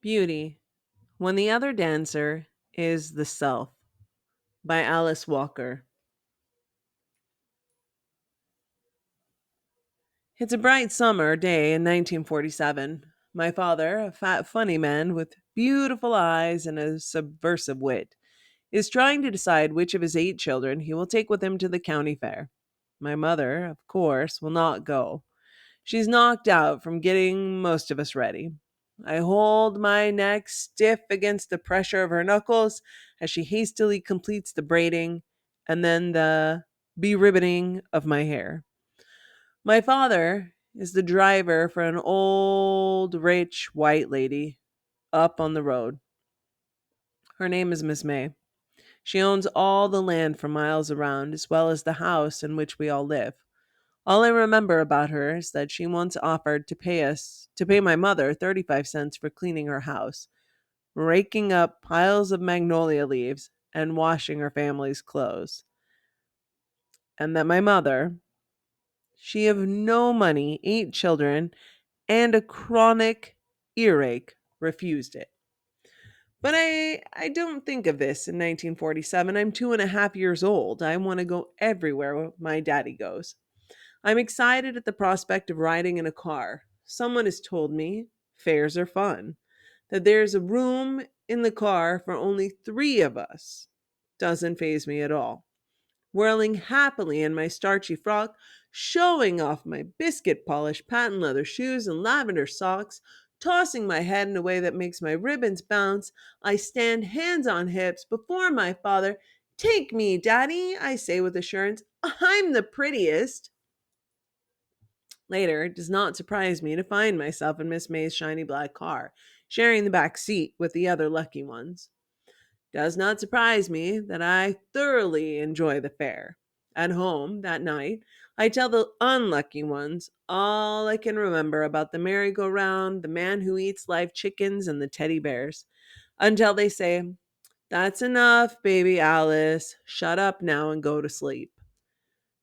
Beauty, when the other dancer is the self, by Alice Walker. It's a bright summer day in 1947. My father, a fat, funny man with beautiful eyes and a subversive wit, is trying to decide which of his 8 children he will take with him to the county fair. My mother, of course, will not go. She's knocked out from getting most of us ready. I hold my neck stiff against the pressure of her knuckles as she hastily completes the braiding and then the be-ribboning of my hair. My father is the driver for an old, rich, white lady up on the road. Her name is Miss May. She owns all the land for miles around, as well as the house in which we all live. All I remember about her is that she once offered to pay my mother 35 cents for cleaning her house, raking up piles of magnolia leaves, and washing her family's clothes. And that my mother, she of no money, 8 children, and a chronic earache, refused it. But I don't think of this in 1947. I'm 2.5 years old. I want to go everywhere my daddy goes. I'm excited at the prospect of riding in a car. Someone has told me fairs are fun, that there's a room in the car for only 3 of us. Doesn't faze me at all. Whirling happily in my starchy frock, showing off my biscuit polished patent leather shoes and lavender socks, tossing my head in a way that makes my ribbons bounce, I stand hands on hips before my father. Take me, Daddy, I say with assurance. I'm the prettiest. Later, it does not surprise me to find myself in Miss May's shiny black car, sharing the back seat with the other lucky ones. Does not surprise me that I thoroughly enjoy the fair. At home that night, I tell the unlucky ones all I can remember about the merry-go-round, the man who eats live chickens, and the teddy bears, until they say, "That's enough, baby Alice. Shut up now and go to sleep."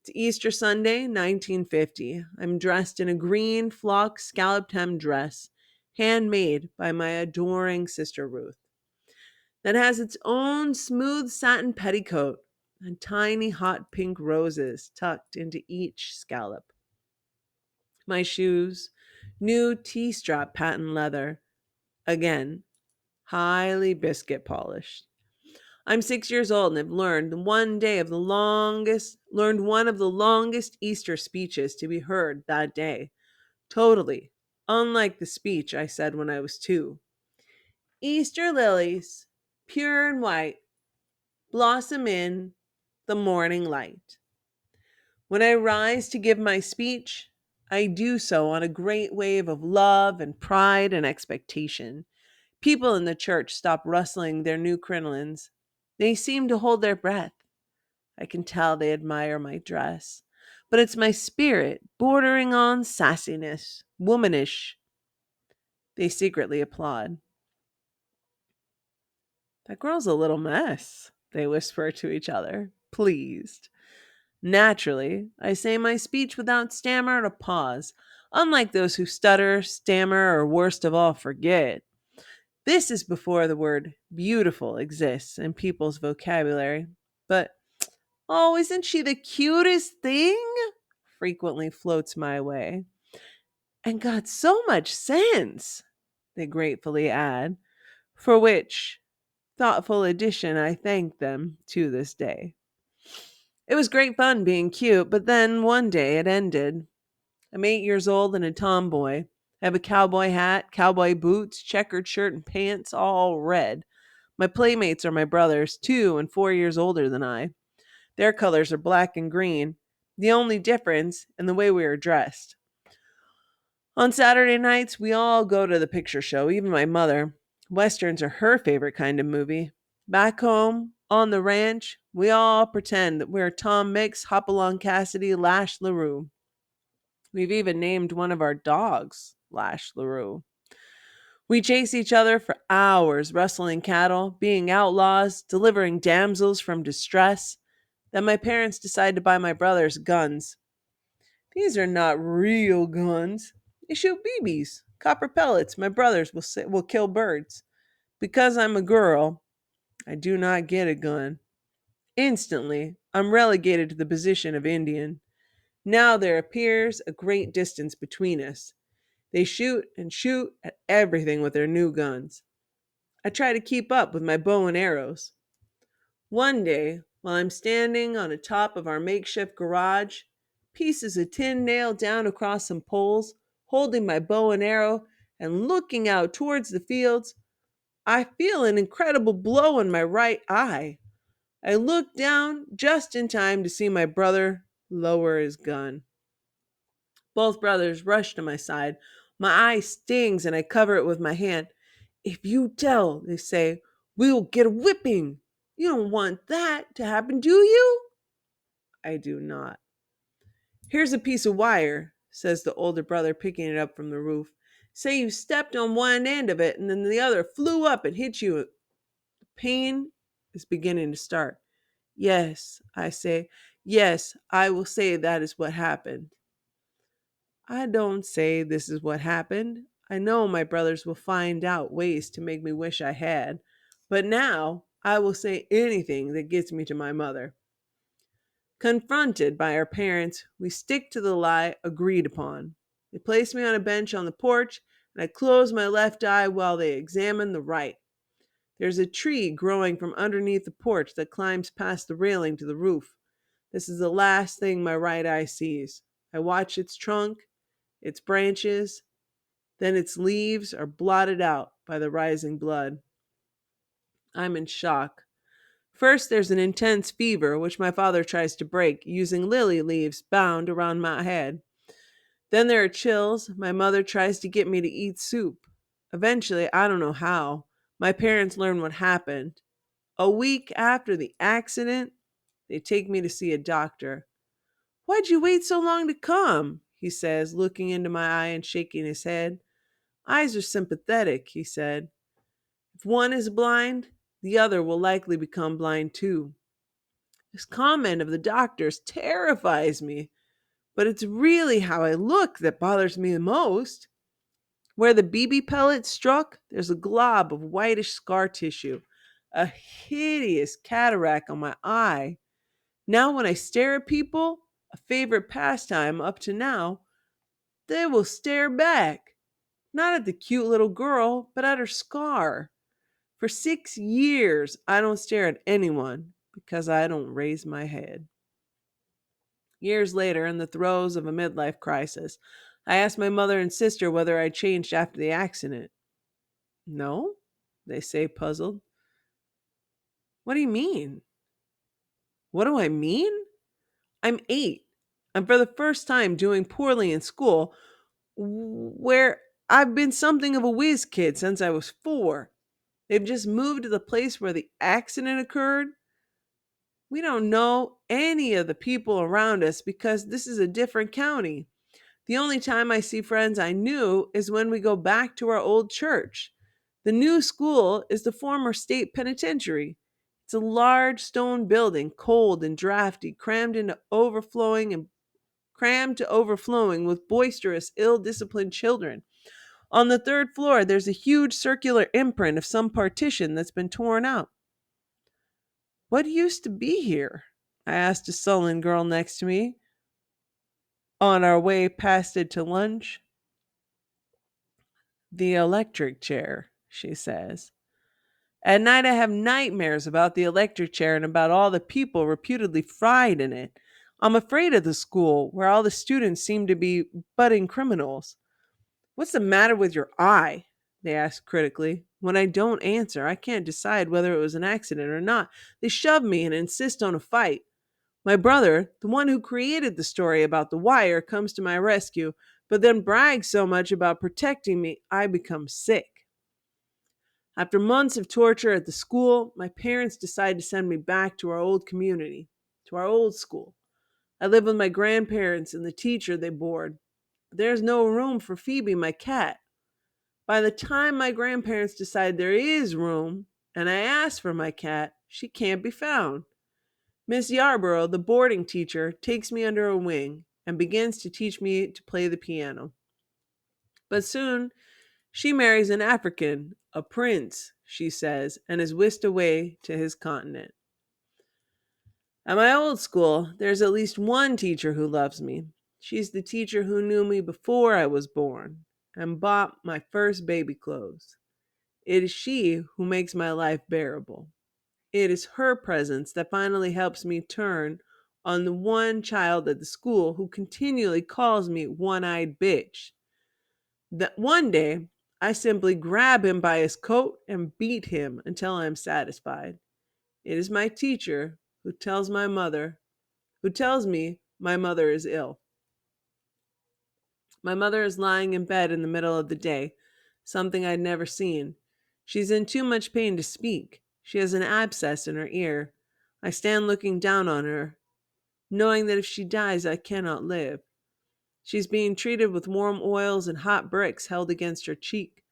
It's Easter Sunday, 1950. I'm dressed in a green flock scalloped hem dress, handmade by my adoring sister Ruth, that has its own smooth satin petticoat and tiny hot pink roses tucked into each scallop. My shoes, new T-strap patent leather, again, highly biscuit polished. I'm 6 years old and have learned one of the longest Easter speeches to be heard that day. Totally unlike the speech I said when I was 2. Easter lilies, pure and white, blossom in the morning light. When I rise to give my speech, I do so on a great wave of love and pride and expectation. People in the church stop rustling their new crinolines. They seem to hold their breath. I can tell they admire my dress. But it's my spirit, bordering on sassiness, womanish. They secretly applaud. "That girl's a little mess," they whisper to each other, pleased. Naturally, I say my speech without stammer or pause, unlike those who stutter, stammer, or worst of all, forget. This is before the word beautiful exists in people's vocabulary. But, "Oh, isn't she the cutest thing?" frequently floats my way. "And got so much sense," they gratefully add, for which thoughtful addition I thank them to this day. It was great fun being cute, but then one day it ended. I'm 8 years old and a tomboy. I have a cowboy hat, cowboy boots, checkered shirt, and pants, all red. My playmates are my brothers, 2 and 4 years older than I. Their colors are black and green, the only difference in the way we are dressed. On Saturday nights, we all go to the picture show, even my mother. Westerns are her favorite kind of movie. Back home, on the ranch, we all pretend that we're Tom Mix, Hopalong Cassidy, Lash LaRue. We've even named one of our dogs Lash LaRue. We chase each other for hours, rustling cattle, being outlaws, delivering damsels from distress. Then my parents decide to buy my brothers guns. These are not real guns. They shoot BBs, copper pellets. My brothers will kill birds. Because I'm a girl, I do not get a gun. Instantly, I'm relegated to the position of Indian. Now there appears a great distance between us. They shoot at everything with their new guns. I try to keep up with my bow and arrows. One day, while I'm standing on the top of our makeshift garage, pieces of tin nailed down across some poles, holding my bow and arrow and looking out towards the fields, I feel an incredible blow in my right eye. I look down just in time to see my brother lower his gun. Both brothers rush to my side. My eye stings and I cover it with my hand. If you tell, they say, we'll get a whipping. You don't want that to happen, do you? I do not. Here's a piece of wire, says the older brother, picking it up from the roof. Say you stepped on one end of it and then the other flew up and hit you. The pain is beginning to start. Yes, I say. Yes, I will say that is what happened. I don't say this is what happened. I know my brothers will find out ways to make me wish I had. But now I will say anything that gets me to my mother. Confronted by our parents, we stick to the lie agreed upon. They place me on a bench on the porch, and I close my left eye while they examine the right. There's a tree growing from underneath the porch that climbs past the railing to the roof. This is the last thing my right eye sees. I watch its trunk, its branches, then its leaves are blotted out by the rising blood. I'm in shock. First, there's an intense fever, which my father tries to break using lily leaves bound around my head. Then there are chills. My mother tries to get me to eat soup. Eventually, I don't know how, my parents learn what happened. A week after the accident, they take me to see a doctor. Why'd you wait so long to come? He says, looking into my eye and shaking his head. Eyes are sympathetic, he said. If one is blind, the other will likely become blind too. This comment of the doctor's terrifies me, but it's really how I look that bothers me the most. Where the BB pellet struck, there's a glob of whitish scar tissue, a hideous cataract on my eye. Now, when I stare at people, a favorite pastime up to now, they will stare back. Not at the cute little girl, but at her scar. For 6 years, I don't stare at anyone because I don't raise my head. Years later, in the throes of a midlife crisis, I asked my mother and sister whether I changed after the accident. No, they say, puzzled. What do you mean? What do I mean? I'm 8. I'm for the first time doing poorly in school, where I've been something of a whiz kid since I was 4. They've just moved to the place where the accident occurred. We don't know any of the people around us because this is a different county. The only time I see friends I knew is when we go back to our old church. The new school is the former state penitentiary. It's a large stone building, cold and drafty, crammed to overflowing with boisterous, ill-disciplined children. On the third floor, there's a huge circular imprint of some partition that's been torn out. What used to be here? I asked a sullen girl next to me on our way past it to lunch. The electric chair, she says. At night, I have nightmares about the electric chair and about all the people reputedly fried in it. I'm afraid of the school, where all the students seem to be budding criminals. What's the matter with your eye? They ask critically. When I don't answer, I can't decide whether it was an accident or not. They shove me and insist on a fight. My brother, the one who created the story about the wire, comes to my rescue, but then brags so much about protecting me, I become sick. After months of torture at the school, my parents decide to send me back to our old community, to our old school. I live with my grandparents and the teacher they board. But there's no room for Phoebe, my cat. By the time my grandparents decide there is room, and I ask for my cat, she can't be found. Miss Yarborough, the boarding teacher, takes me under her wing and begins to teach me to play the piano. But soon she marries an African, a prince, she says, and is whisked away to his continent. At my old school, there's at least one teacher who loves me. She's the teacher who knew me before I was born and bought my first baby clothes. It is she who makes my life bearable. It is her presence that finally helps me turn on the one child at the school who continually calls me one-eyed bitch. That one day, I simply grab him by his coat and beat him until I am satisfied. It is my teacher who tells me my mother is ill. My mother is lying in bed in the middle of the day, something I'd never seen. She's in too much pain to speak. She has an abscess in her ear. I stand looking down on her, knowing that if she dies, I cannot live. She's being treated with warm oils and hot bricks held against her cheek.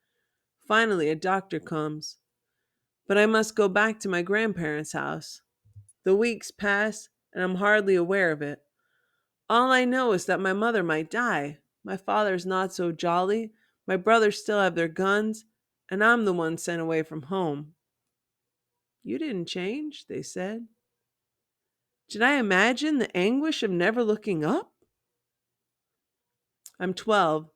Finally, a doctor comes. But I must go back to my grandparents' house. The weeks pass, and I'm hardly aware of it. All I know is that my mother might die. My father's not so jolly. My brothers still have their guns, and I'm the one sent away from home. You didn't change, they said. Did I imagine the anguish of never looking up? I'm 12.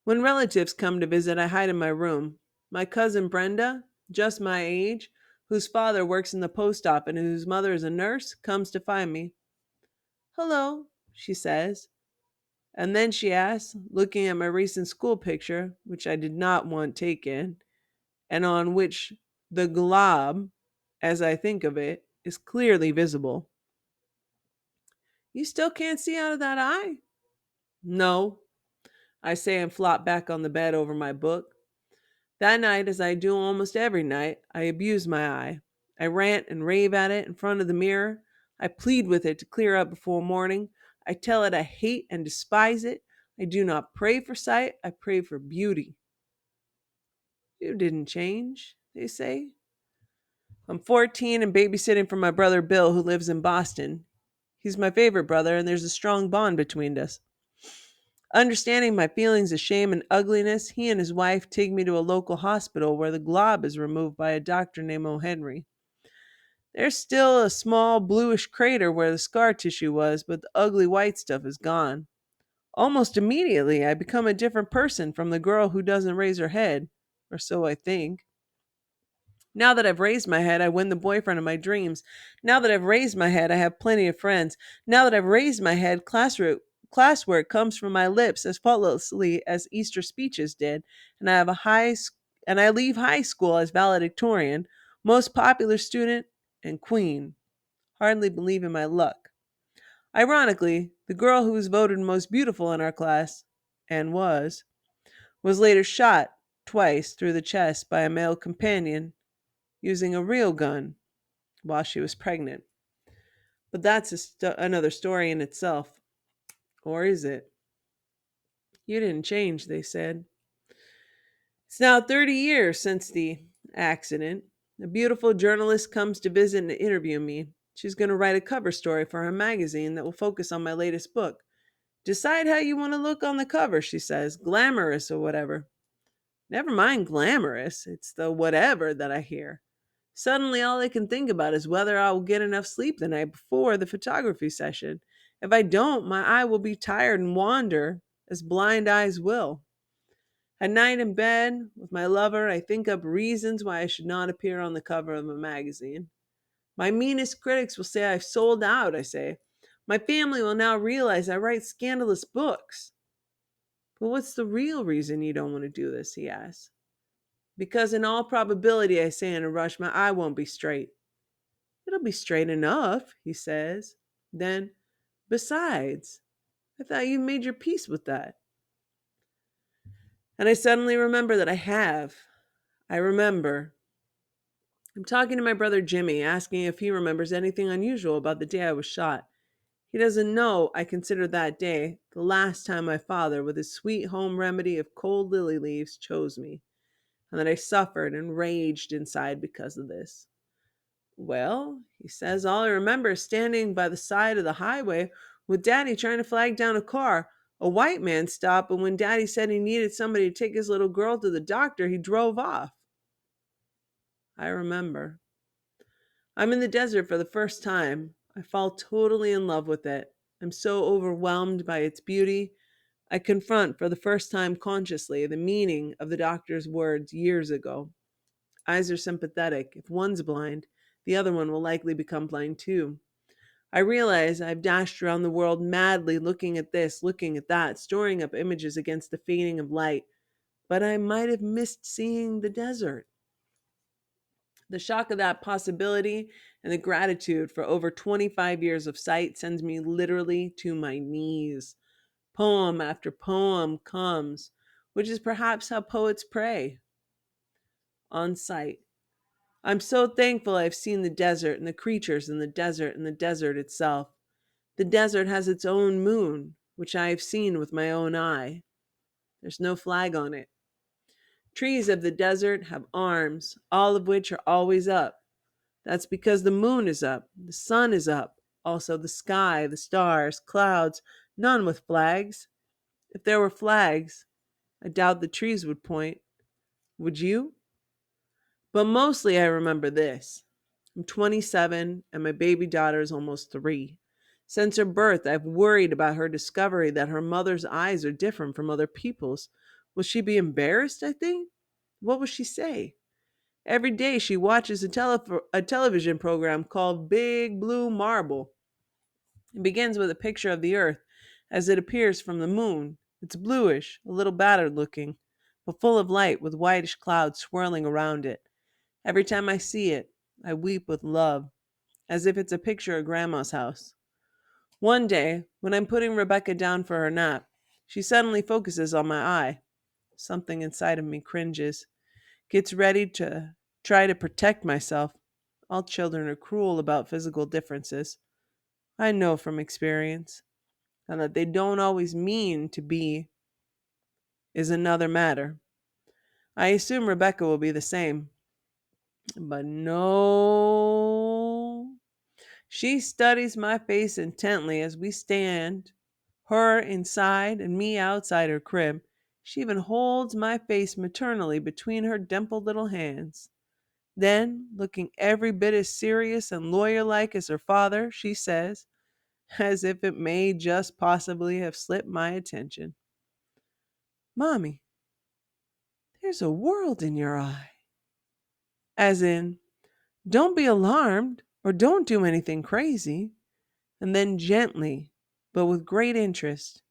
When relatives come to visit, I hide in my room. My cousin Brenda, just my age, whose father works in the post office and whose mother is a nurse, comes to find me. Hello, she says. And then she asks, looking at my recent school picture, which I did not want taken, and on which the glob, as I think of it, is clearly visible. You still can't see out of that eye? No, I say and flop back on the bed over my book. That night, as I do almost every night, I abuse my eye. I rant and rave at it in front of the mirror. I plead with it to clear up before morning. I tell it I hate and despise it. I do not pray for sight, I pray for beauty. You didn't change, they say. I'm 14 and babysitting for my brother Bill, who lives in Boston. He's my favorite brother, and there's a strong bond between us. Understanding my feelings of shame and ugliness, he and his wife take me to a local hospital where the glob is removed by a doctor named O'Henry. There's still a small bluish crater where the scar tissue was, but the ugly white stuff is gone. Almost immediately, I become a different person from the girl who doesn't raise her head, or so I think. Now that I've raised my head, I win the boyfriend of my dreams. Now that I've raised my head, I have plenty of friends. Now that I've raised my head, classwork comes from my lips as faultlessly as Easter speeches did, and I leave high school as valedictorian, most popular student, and queen. Hardly believing my luck. Ironically, the girl who was voted most beautiful in our class, and was later shot twice through the chest by a male companion using a real gun while she was pregnant. But that's another story in itself. Or is it? You didn't change, they said. It's now 30 years since the accident. A beautiful journalist comes to visit and interview me. She's going to write a cover story for her magazine that will focus on my latest book. Decide how you want to look on the cover, she says, glamorous or whatever. Never mind glamorous, it's the whatever that I hear. Suddenly, all I can think about is whether I will get enough sleep the night before the photography session. If I don't, my eye will be tired and wander, as blind eyes will. At night in bed with my lover, I think up reasons why I should not appear on the cover of a magazine. My meanest critics will say I've sold out, I say. My family will now realize I write scandalous books. But what's the real reason you don't want to do this, he asks. Because in all probability, I say in a rush, my eye won't be straight. It'll be straight enough, he says. Then, besides, I thought you made your peace with that. And I suddenly remember that I have. I remember. I'm talking to my brother Jimmy, asking if he remembers anything unusual about the day I was shot. He doesn't know I consider that day the last time my father, with his sweet home remedy of cold lily leaves, chose me, and that I suffered and raged inside because of this. Well, he says, all I remember is standing by the side of the highway with Daddy trying to flag down a car, A white man stopped, but when Daddy said he needed somebody to take his little girl to the doctor, he drove off. I remember. I'm in the desert for the first time. I fall totally in love with it. I'm so overwhelmed by its beauty. I confront for the first time consciously the meaning of the doctor's words years ago. Eyes are sympathetic. If one's blind, the other one will likely become blind too. I realize I've dashed around the world madly looking at this, looking at that, storing up images against the fading of light, but I might have missed seeing the desert. The shock of that possibility and the gratitude for over 25 years of sight sends me literally to my knees. Poem after poem comes, which is perhaps how poets pray on sight. I'm so thankful I've seen the desert and the creatures in the desert and the desert itself. The desert has its own moon, which I have seen with my own eye. There's no flag on it. Trees of the desert have arms, all of which are always up. That's because the moon is up, the sun is up, also the sky, the stars, clouds, none with flags. If there were flags, I doubt the trees would point. Would you? But mostly I remember this. I'm 27 and my baby daughter is almost 3. Since her birth, I've worried about her discovery that her mother's eyes are different from other people's. Will she be embarrassed, I think? What will she say? Every day she watches a television program called Big Blue Marble. It begins with a picture of the Earth as it appears from the moon. It's bluish, a little battered looking, but full of light with whitish clouds swirling around it. Every time I see it, I weep with love, as if it's a picture of Grandma's house. One day, when I'm putting Rebecca down for her nap, she suddenly focuses on my eye. Something inside of me cringes, gets ready to try to protect myself. All children are cruel about physical differences. I know from experience, and that they don't always mean to be is another matter. I assume Rebecca will be the same. But no. She studies my face intently as we stand, her inside and me outside her crib. She even holds my face maternally between her dimpled little hands. Then, looking every bit as serious and lawyer like as her father, she says, as if it may just possibly have slipped my attention, "Mommy, there's a world in your eye." As in, don't be alarmed or don't do anything crazy. And then gently, but with great interest,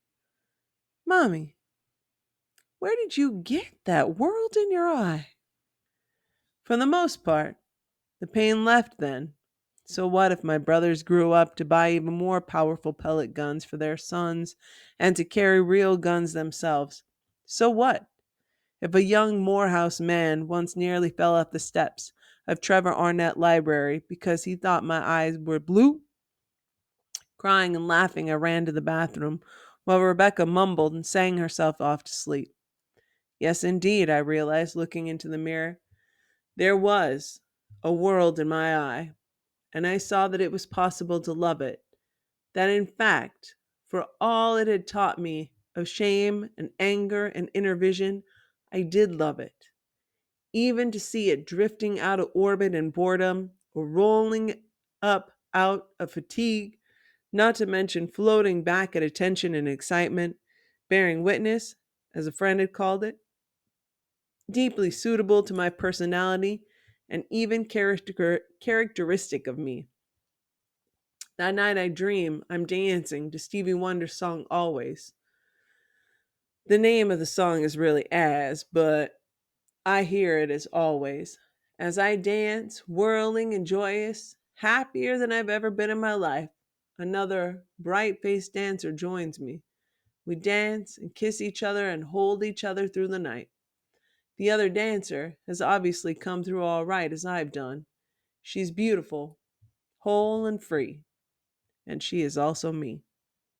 "Mommy, where did you get that world in your eye?" For the most part, the pain left then. So what if my brothers grew up to buy even more powerful pellet guns for their sons and to carry real guns themselves? So what if a young Morehouse man once nearly fell off the steps of Trevor Arnett Library because he thought my eyes were blue? Crying and laughing, I ran to the bathroom, while Rebecca mumbled and sang herself off to sleep. Yes, indeed, I realized, looking into the mirror. There was a world in my eye, and I saw that it was possible to love it. That, in fact, for all it had taught me of shame and anger and inner vision, I did love it. Even to see it drifting out of orbit in boredom or rolling up out of fatigue, not to mention floating back at attention and excitement, bearing witness, as a friend had called it, deeply suitable to my personality and even characteristic of me. That night I dream I'm dancing to Stevie Wonder's song Always. The name of the song is really As, but I hear it as Always. As I dance, whirling and joyous, happier than I've ever been in my life, another bright faced dancer joins me. We dance and kiss each other and hold each other through the night. The other dancer has obviously come through all right as I've done. She's beautiful, whole and free, and she is also me.